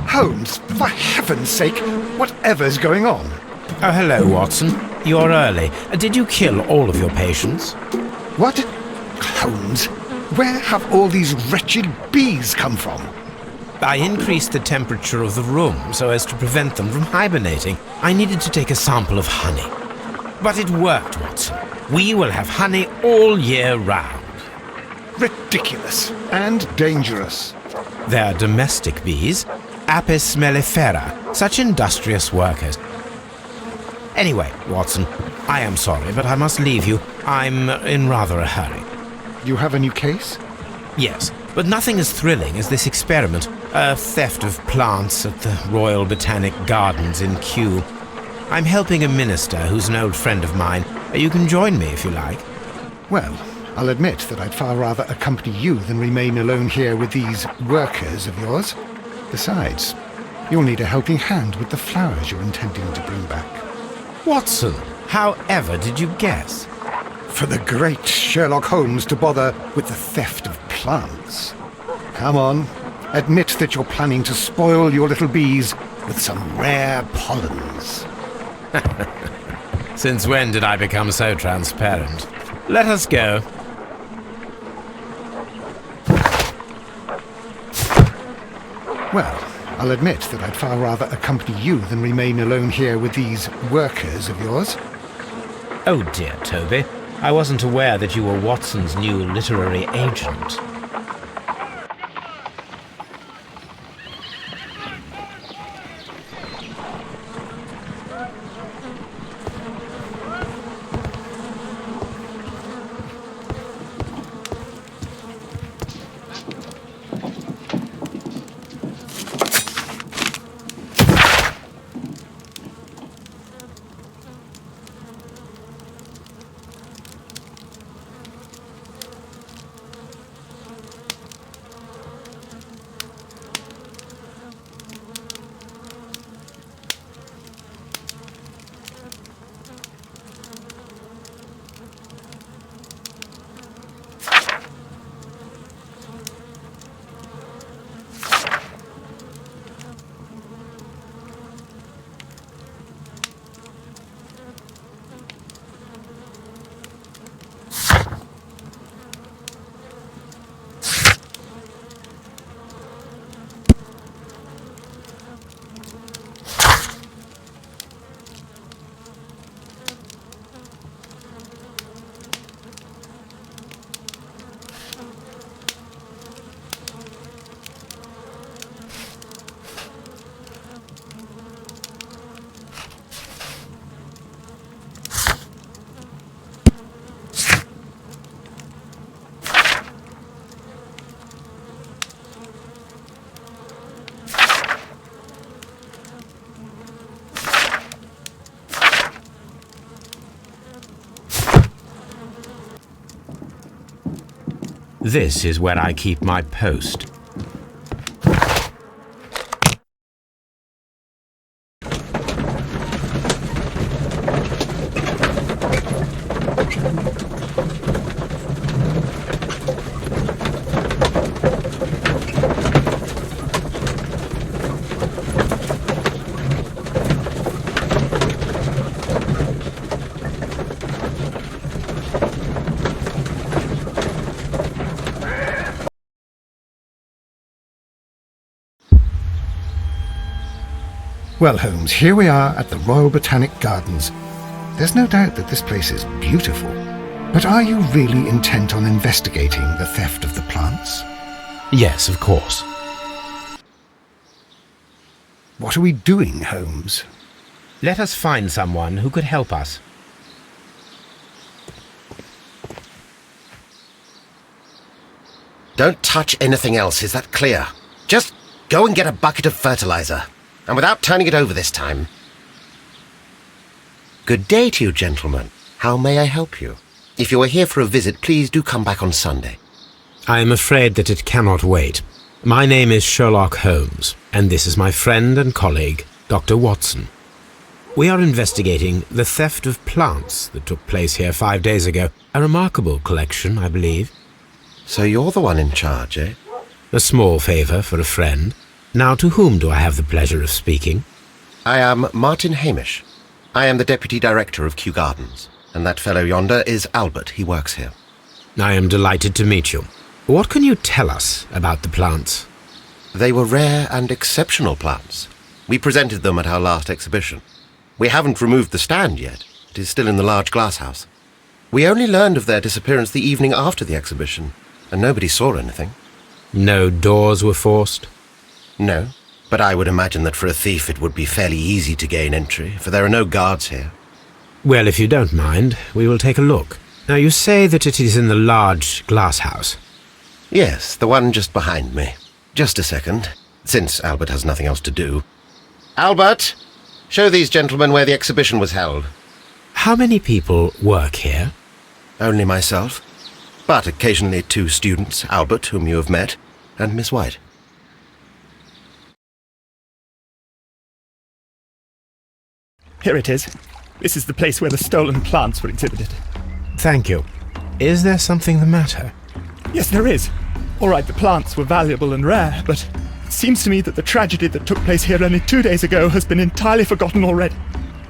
Holmes, for heaven's sake, whatever's going on? Oh, hello, Watson. You're early. Did you kill all of your patients? What? Holmes, where have all these wretched bees come from? I increased the temperature of the room so as to prevent them from hibernating. I needed to take a sample of honey. But it worked, Watson. We will have honey all year round. Ridiculous and dangerous. They're domestic bees, Apis mellifera, such industrious workers. Anyway, Watson, I am sorry, but I must leave you. I'm in rather a hurry. You have a new case? Yes, but nothing as thrilling as this experiment. A theft of plants at the Royal Botanic Gardens in Kew. I'm helping a minister who's an old friend of mine. You can join me if you like. Well, I'll admit that I'd far rather accompany you than remain alone here with these workers of yours. Besides, you'll need a helping hand with the flowers you're intending to bring back. Watson, however did you guess? For the great Sherlock Holmes to bother with the theft of plants. Come on, admit that you're planning to spoil your little bees with some rare pollens. Since when did I become so transparent? Let us go. Well, I'll admit that I'd far rather accompany you than remain alone here with these workers of yours. Oh dear, Toby. I wasn't aware that you were Watson's new literary agent. This is where I keep my post. Well, Holmes, here we are at the Royal Botanic Gardens. There's no doubt that this place is beautiful. But are you really intent on investigating the theft of the plants? Yes, of course. What are we doing, Holmes? Let us find someone who could help us. Don't touch anything else, is that clear? Just go and get a bucket of fertilizer. And without turning it over this time. Good day to you, gentlemen. How may I help you? If you are here for a visit, please do come back on Sunday. I am afraid that it cannot wait. My name is Sherlock Holmes, and this is my friend and colleague, Dr. Watson. We are investigating the theft of plants that took place here 5 days ago. A remarkable collection, I believe. So you're the one in charge, eh? A small favour for a friend. Now, to whom do I have the pleasure of speaking? I am Martin Hamish. I am the Deputy Director of Kew Gardens, and that fellow yonder is Albert. He works here. I am delighted to meet you. What can you tell us about the plants? They were rare and exceptional plants. We presented them at our last exhibition. We haven't removed the stand yet. It is still in the large glass house. We only learned of their disappearance the evening after the exhibition, and nobody saw anything. No doors were forced? No, but I would imagine that for a thief it would be fairly easy to gain entry, for there are no guards here. Well, if you don't mind, we will take a look. Now, you say that it is in the large glass house. Yes, the one just behind me. Just a second, since Albert has nothing else to do. Albert, show these gentlemen where the exhibition was held. How many people work here? Only myself, but occasionally 2 students, Albert, whom you have met, and Miss White. Here it is. This is the place where the stolen plants were exhibited. Thank you. Is there something the matter? Yes, there is. All right, the plants were valuable and rare, but it seems to me that the tragedy that took place here only 2 days ago has been entirely forgotten already.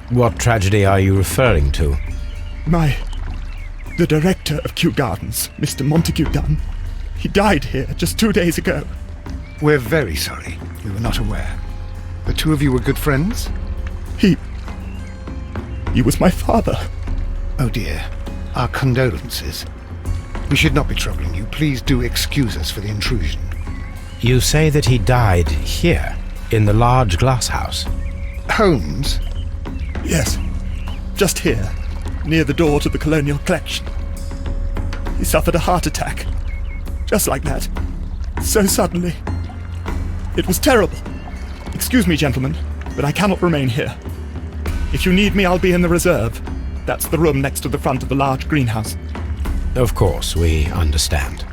What tragedy are you referring to? The director of Kew Gardens, Mr. Montague Dunn, he died here just 2 days ago. We're very sorry. We were not aware. The two of you were good friends? He was my father. Oh dear. Our condolences. We should not be troubling you. Please do excuse us for the intrusion. You say that he died here, in the large glass house? Holmes? Yes, just here, near the door to the colonial collection. He suffered a heart attack. Just like that. So suddenly. It was terrible. Excuse me, gentlemen, but I cannot remain here. If you need me, I'll be in the reserve. That's the room next to the front of the large greenhouse. Of course, we understand.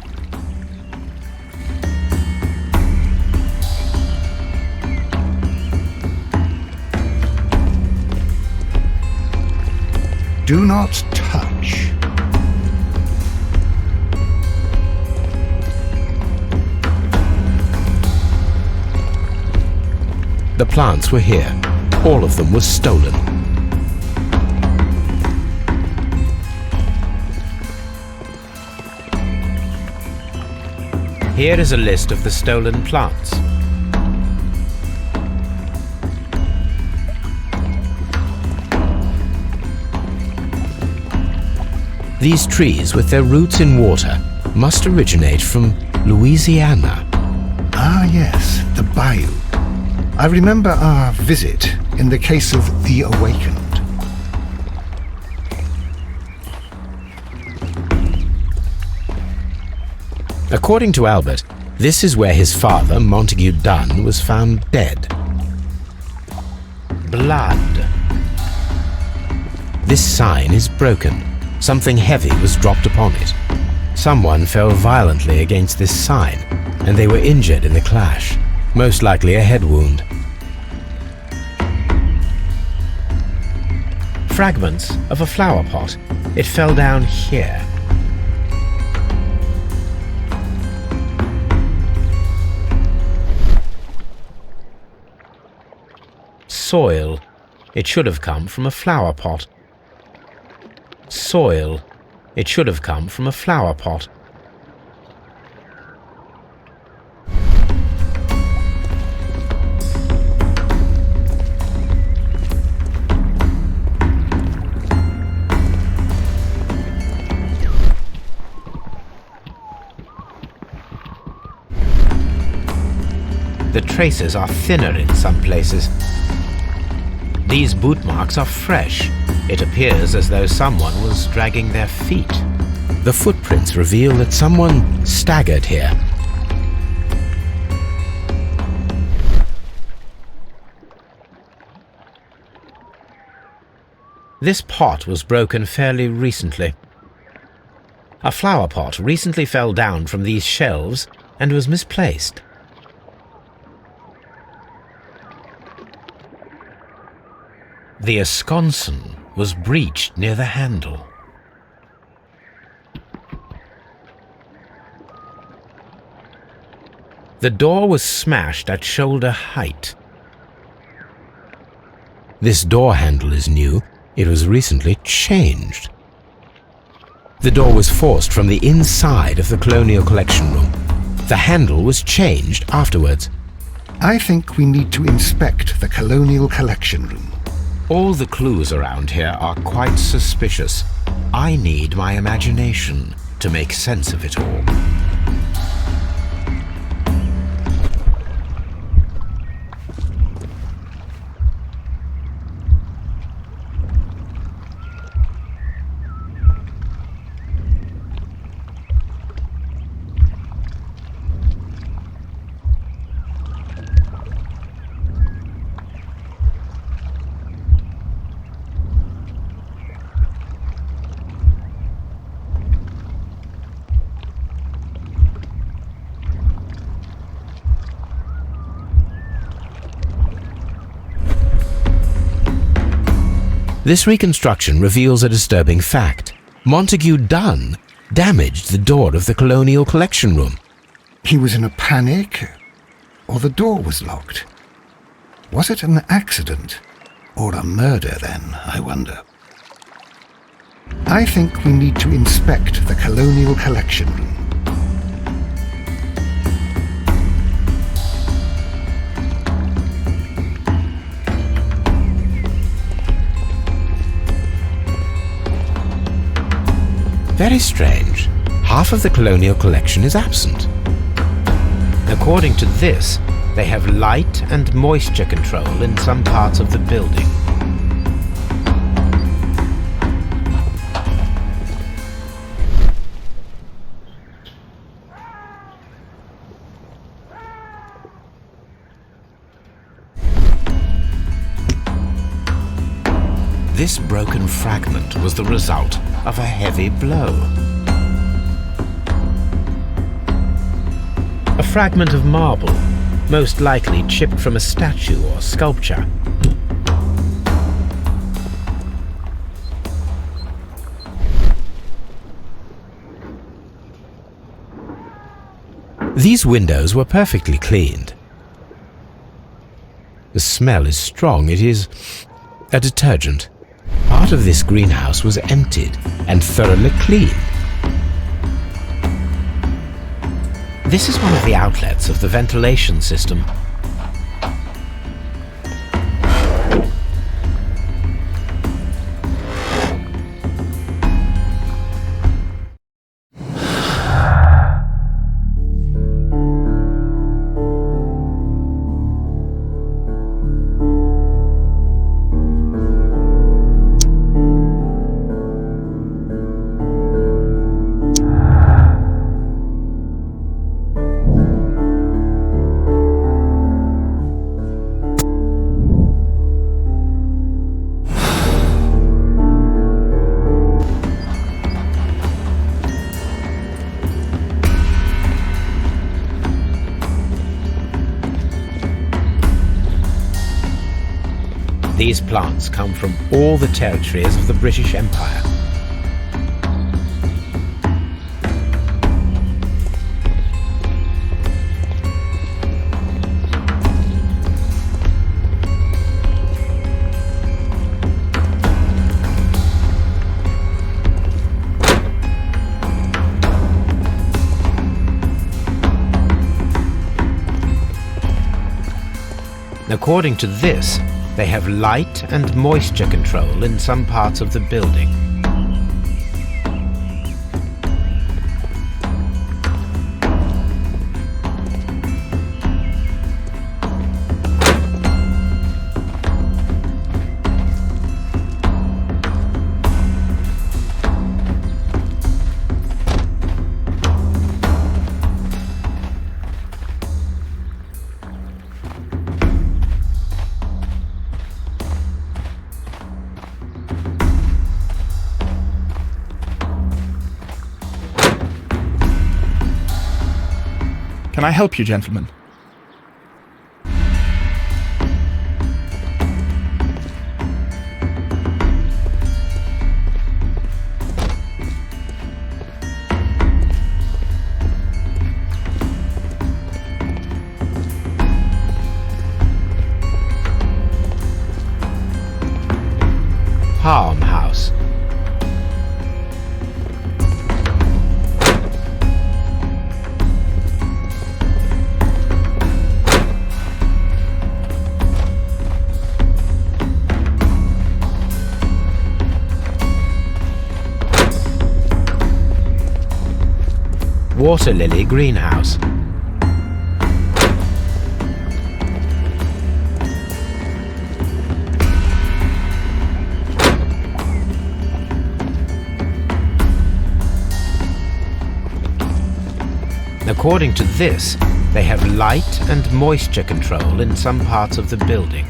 Do not touch. The plants were here. All of them were stolen. Here is a list of the stolen plants. These trees, with their roots in water, must originate from Louisiana. Ah, yes, the bayou. I remember our visit in the case of the Awakened. According to Albert, this is where his father, Montague Dunn, was found dead. Blood. This sign is broken. Something heavy was dropped upon it. Someone fell violently against this sign, and they were injured in the clash, most likely a head wound. Fragments of a flower pot. It fell down here. Soil. It should have come from a flower pot. Soil. It should have come from a flower pot. The traces are thinner in some places. These boot marks are fresh. It appears as though someone was dragging their feet. The footprints reveal that someone staggered here. This pot was broken fairly recently. A flower pot recently fell down from these shelves and was misplaced. The esconsson was breached near the handle. The door was smashed at shoulder height. This door handle is new. It was recently changed. The door was forced from the inside of the Colonial Collection Room. The handle was changed afterwards. I think we need to inspect the Colonial Collection Room. All the clues around here are quite suspicious. I need my imagination to make sense of it all. This reconstruction reveals a disturbing fact. Montague Dunn damaged the door of the Colonial Collection Room. He was in a panic, or the door was locked. Was it an accident, or a murder then, I wonder? I think we need to inspect the Colonial Collection Room. Very strange. Half of the Colonial Collection is absent. According to this, they have light and moisture control in some parts of the building. This broken fragment was the result of a heavy blow. A fragment of marble, most likely chipped from a statue or sculpture. These windows were perfectly cleaned. The smell is strong. It is a detergent. Part of this greenhouse was emptied and thoroughly cleaned. This is one of the outlets of the ventilation system. These plants come from all the territories of the British Empire. According to this, they have light and moisture control in some parts of the building. Can I help you, gentlemen? water lily greenhouse. According to this, they have light and moisture control in some parts of the building.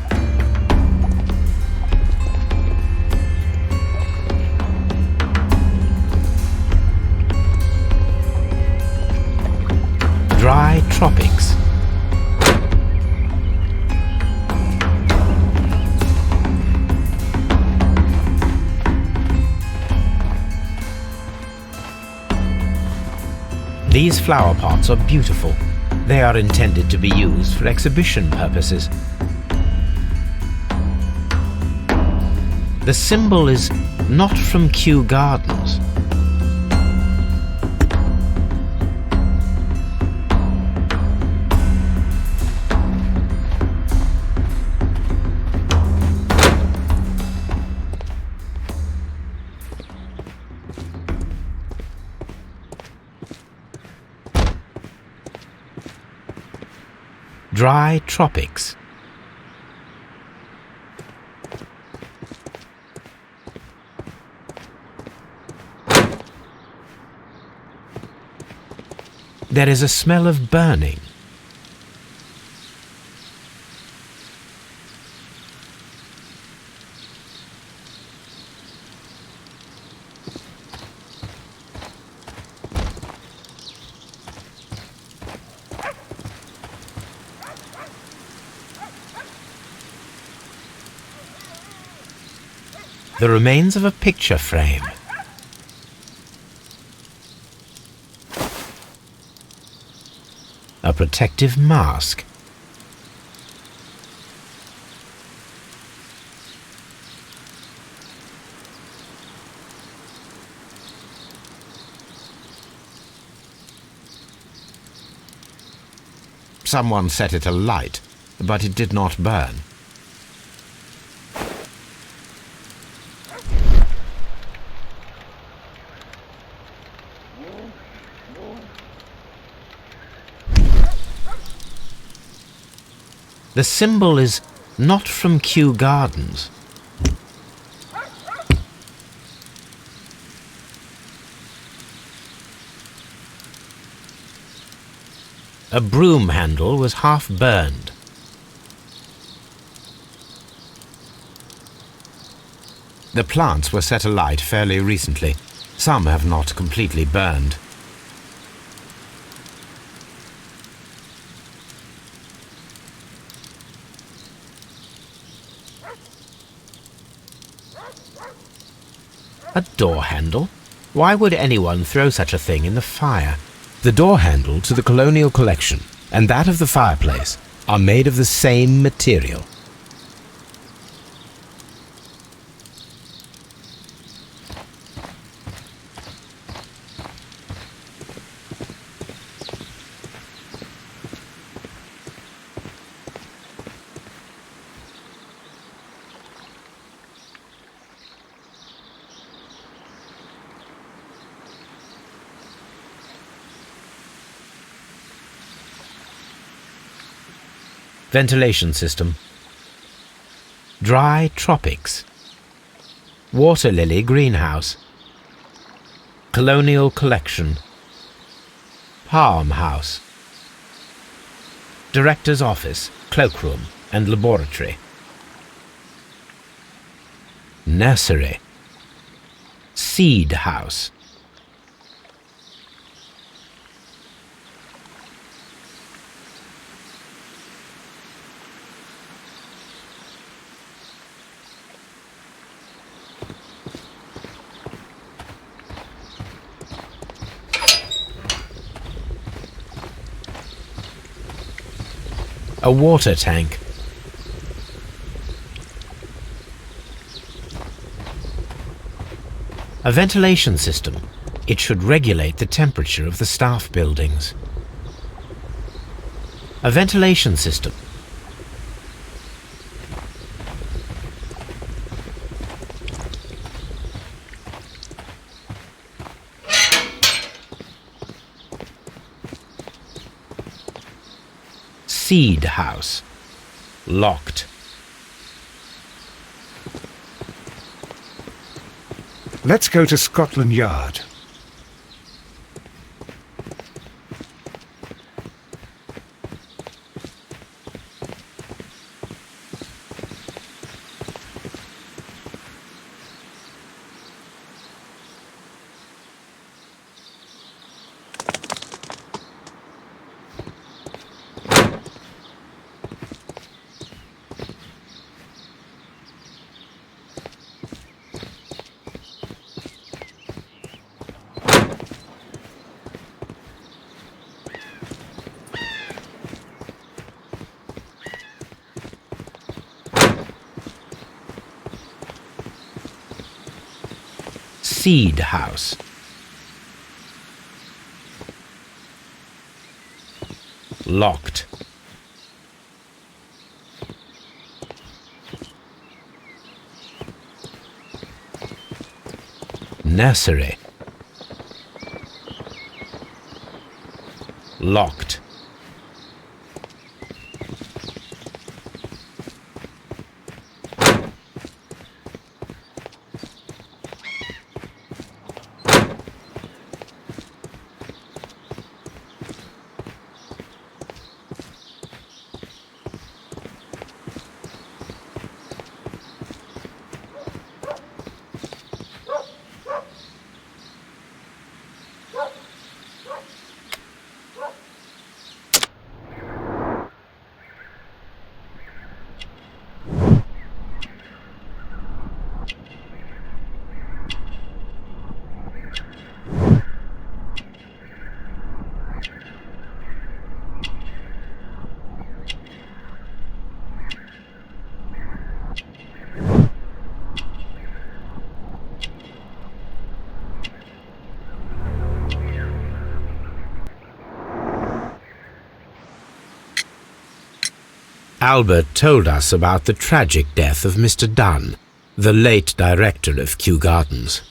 Dry tropics. These flower pots are beautiful. They are intended to be used for exhibition purposes. The symbol is not from Kew Gardens. Dry tropics. There is a smell of burning. The remains of a picture frame. A protective mask. Someone set it alight, but it did not burn. The symbol is not from Kew Gardens. A broom handle was half burned. The plants were set alight fairly recently. Some have not completely burned. A door handle? Why would anyone throw such a thing in the fire? The door handle to the colonial collection and that of the fireplace are made of the same material. Ventilation system. Dry tropics. Water lily greenhouse. Colonial collection. Palm house. Director's office, cloakroom and laboratory. Nursery. Seed house. A water tank. A ventilation system. It should regulate the temperature of the staff buildings. A ventilation system. Seed house. Locked. Let's go to Scotland Yard. Seed house. Locked. Nursery. Locked. Albert told us about the tragic death of Mr. Dunn, the late director of Kew Gardens.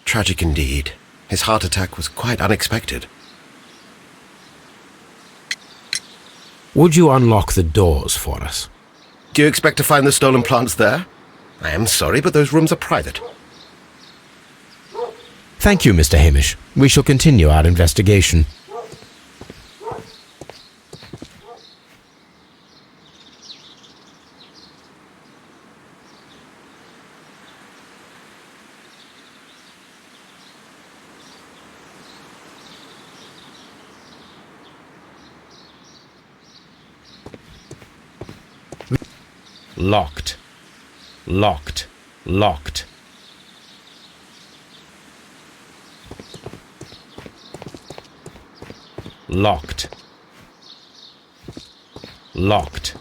Tragic indeed. His heart attack was quite unexpected. Would you unlock the doors for us? Do you expect to find the stolen plants there? I am sorry, but those rooms are private. Thank you, Mr. Hamish. We shall continue our investigation. Locked. Locked. Locked. Locked. Locked.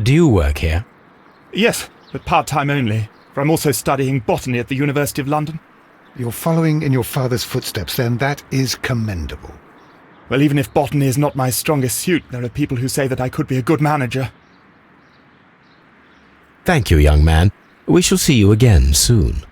Do you work here? Yes, but part-time only, for I'm also studying botany at the University of London. You're following in your father's footsteps, then. That is commendable. Well, even if botany is not my strongest suit, there are people who say that I could be a good manager. Thank you, young man. We shall see you again soon.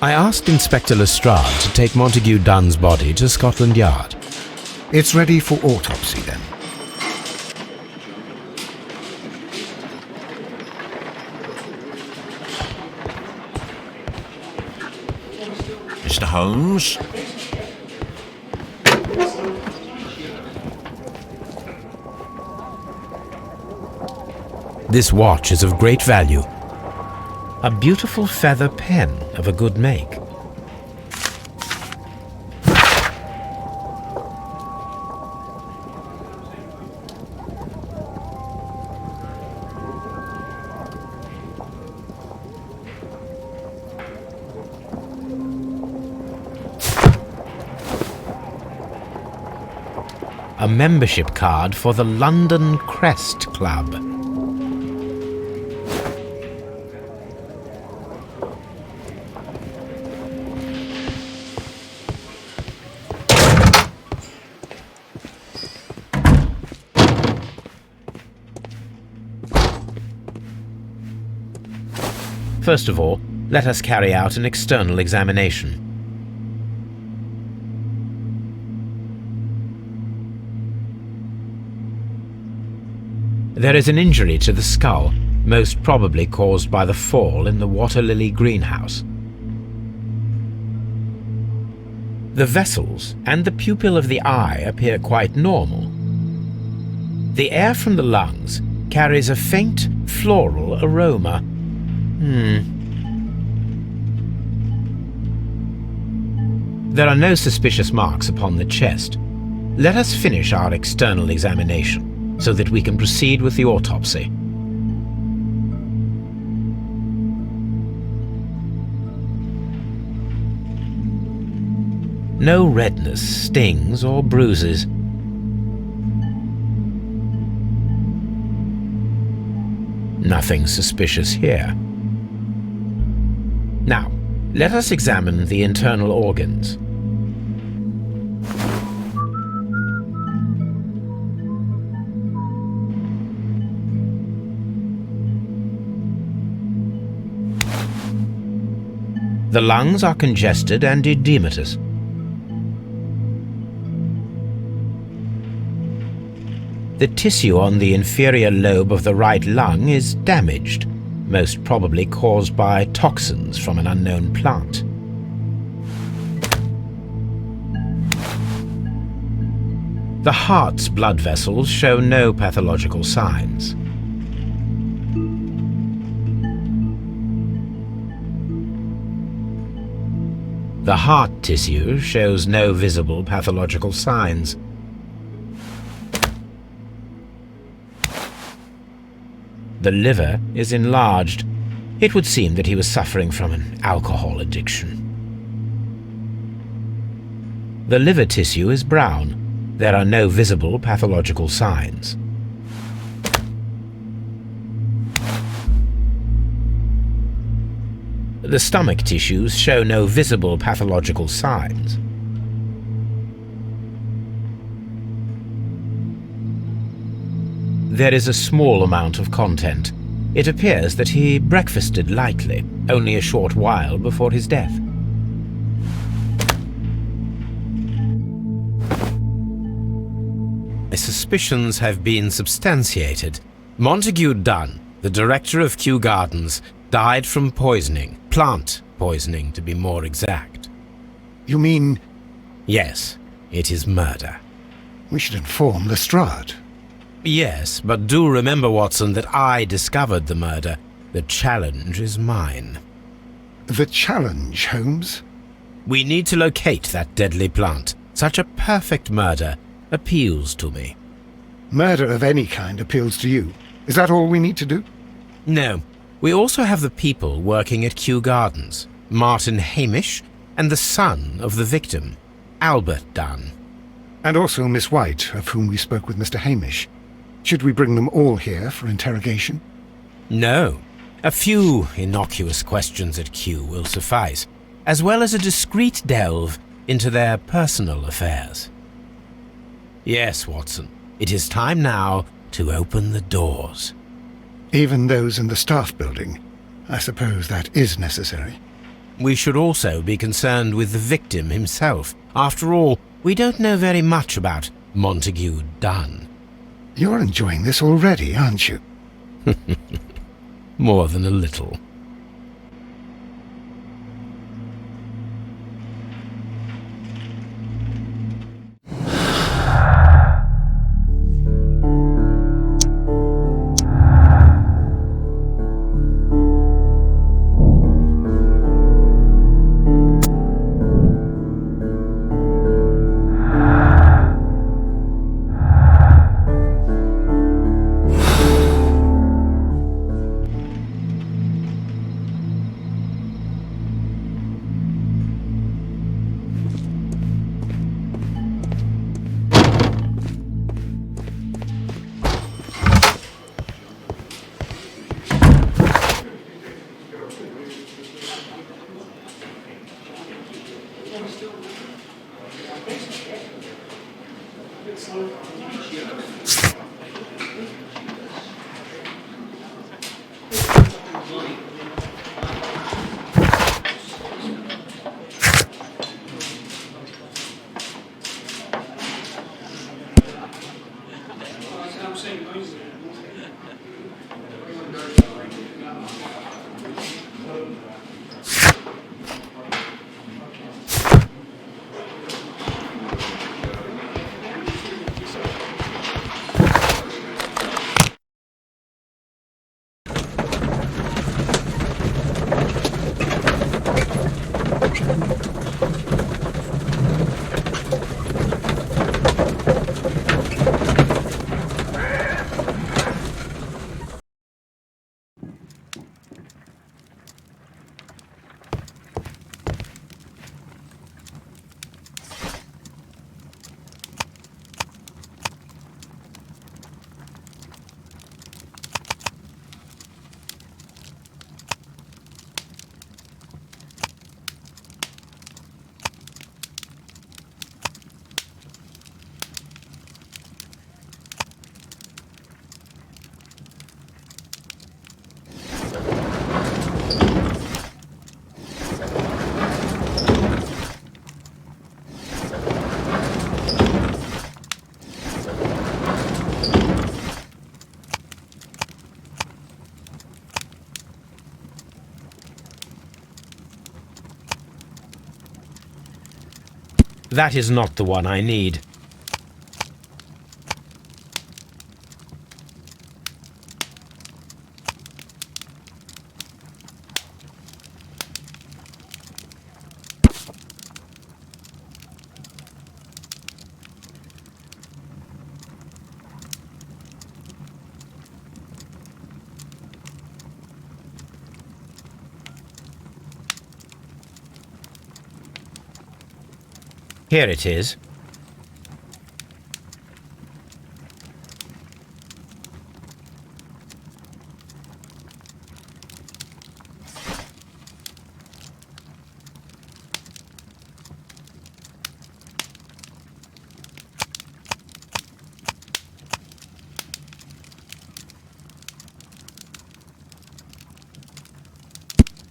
I asked Inspector Lestrade to take Montague Dunn's body to Scotland Yard. It's ready for autopsy, then. Mr. Holmes? This watch is of great value. A beautiful feather pen of a good make. A membership card for the London Crest Club. First of all, let us carry out an external examination. There is an injury to the skull, most probably caused by the fall in the water lily greenhouse. The vessels and the pupil of the eye appear quite normal. The air from the lungs carries a faint floral aroma. There are no suspicious marks upon the chest. Let us finish our external examination so that we can proceed with the autopsy. No redness, stings, or bruises. Nothing suspicious here. Now, let us examine the internal organs. The lungs are congested and edematous. The tissue on the inferior lobe of the right lung is damaged, most probably caused by toxins from an unknown plant. The heart's blood vessels show no pathological signs. The heart tissue shows no visible pathological signs. The liver is enlarged. It would seem that he was suffering from an alcohol addiction. The liver tissue is brown. There are no visible pathological signs. The stomach tissues show no visible pathological signs. There is a small amount of content. It appears that he breakfasted lightly, only a short while before his death. My suspicions have been substantiated. Montague Dunn, the director of Kew Gardens, died from poisoning. Plant poisoning, to be more exact. You mean... Yes, it is murder. We should inform Lestrade. Yes, but do remember, Watson, that I discovered the murder. The challenge is mine. The challenge, Holmes? We need to locate that deadly plant. Such a perfect murder appeals to me. Murder of any kind appeals to you. Is that all we need to do? No. We also have the people working at Kew Gardens. Martin Hamish and the son of the victim, Albert Dunn. And also Miss White, of whom we spoke with Mr. Hamish. Should we bring them all here for interrogation? No. A few innocuous questions at Kew will suffice, as well as a discreet delve into their personal affairs. Yes, Watson, it is time now to open the doors. Even those in the staff building? I suppose that is necessary. We should also be concerned with the victim himself. After all, we don't know very much about Montague Dunn. You're enjoying this already, aren't you? More than a little. That is not the one I need. Here it is.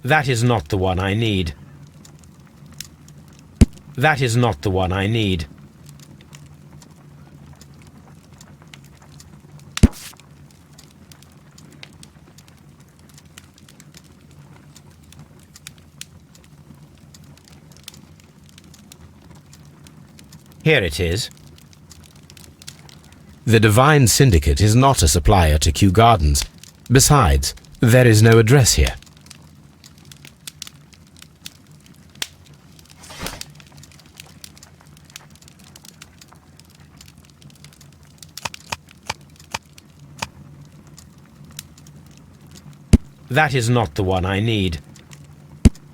That is not the one I need. That is not the one I need. Here it is. The Divine Syndicate is not a supplier to Kew Gardens. Besides, there is no address here. That is not the one I need.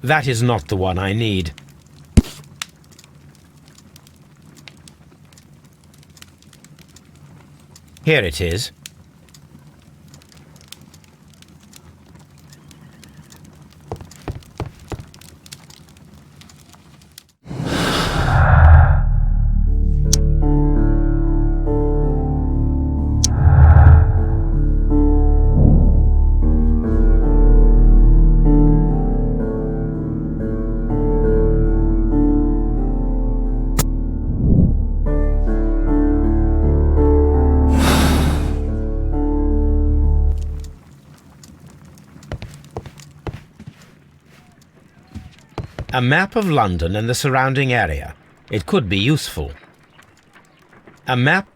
That is not the one I need. Here it is. A map of London and the surrounding area. It could be useful. A map